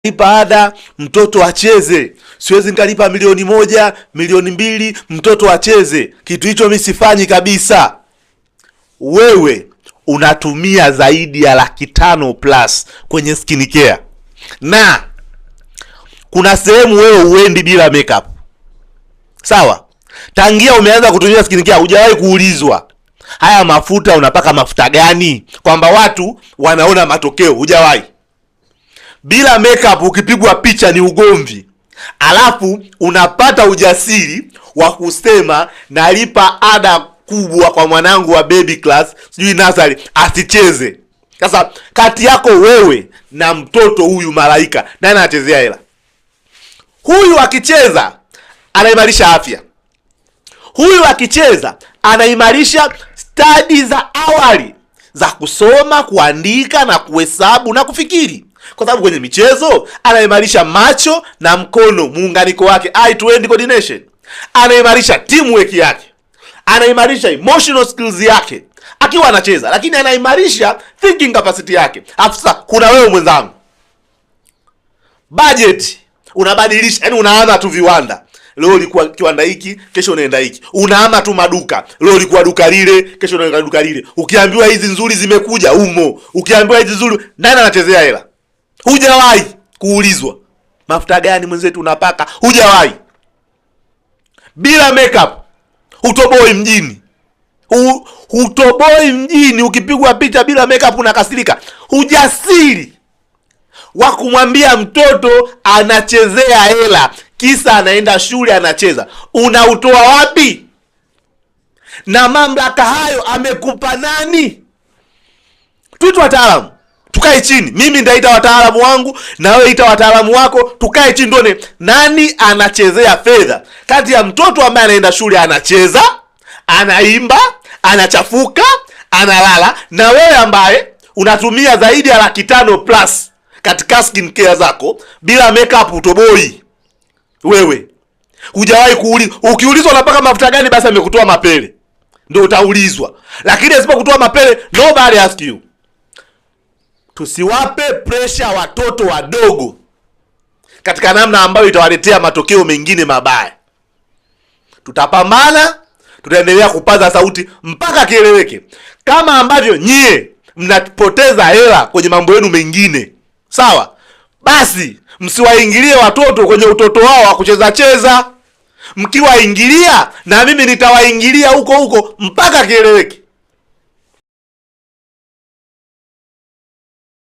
lipa ada mtoto acheze. Siwezi nikalipa 1,000,000, 2,000,000 mtoto acheze. Kitu hicho mimi sifanyi kabisa. Wewe unatumia zaidi ya 500,000 plus kwenye skincare. Na kuna sehemu wewe uendi bila makeup. Sawa? Tangia umeanza kutumia skincare hujawahi kuulizwa haya mafuta unapaka mafuta gani, kwamba watu wanaona matokeo. Hujawahi. Bila makeup ukipigwa picha ni ugomvi. Alafu unapata ujasiri wa kusema nalipa ada kubwa kwa mwanangu wa baby class, sijui nursery, asicheze. Sasa kati yako wewe na mtoto huyu malaika, nani anachezea hela? Huyu akicheza anaimarisha afya. Huyu akicheza anaimarisha stadi za awali za kusoma, kuandika na kuhesabu na kufikiri. Kwa sababu kwenye michezo anaimarisha macho na mkono, muunganiko wake, eye to hand coordination. Anaimarisha teamwork yake. Anaimarisha emotional skills yake akiwa anacheza, lakini anaimarisha thinking capacity yake. Afisa, kuna wewe mwenzangu, budget unabadilisha, yani unaanza tu viwanda. Leo ulikuwa kiwanda hiki, kesho unaenda hiki. Unaama tu maduka. Leo ulikuwa duka lile, kesho unaenda duka lile. Ukiambiwa hizi nzuri zimekuja umo. Ukiambiwa hizi nzuri, nani anachezea hela? Hujawahi kuulizwa mafuta gani mwenzetu unapaka. Hujawahi. Bila makeup utoboi mjini. Utoboi mjini. Ukipigwa picha bila makeup unakasirika. Ujasiri wa kumwambia mtoto anachezea hela kisa anaenda shule anacheza, unautoa wapi? Na mamlaka hayo amekupa nani? Tuitwe wataalamu, tukae chini. Mimi ndaita wataalamu wangu na wewe ita wataalamu wako, tukae chini tuone nani anachezea fedha kati ya mtoto ambaye anaenda shule anacheza, anaimba, anachafuka, analala, na wewe ambaye unatumia zaidi ya 500,000 plus katika skin care zako bila makeup. Utoboi wewe. Hujawahi kuulizwa. Ukiulizwa unapaka mafuta gani, basi amekutoa mapele ndio utaulizwa, lakini asipokutoa mapele nobody ask you. Tusiwape pressure watoto wadogo katika namna ambayo itawaletea matokeo mengine mabaya. Tutapambana, tutaendelea kupaza sauti mpaka kieleweke. Kama ambavyo nyie mnapoteza hela kwenye mambo yenu mengine, sawa? Basi msiwaingilie watoto kwenye utoto wao wa kucheza cheza. Mkiwaingilia na mimi nitawaingilia huko huko mpaka kieleweke.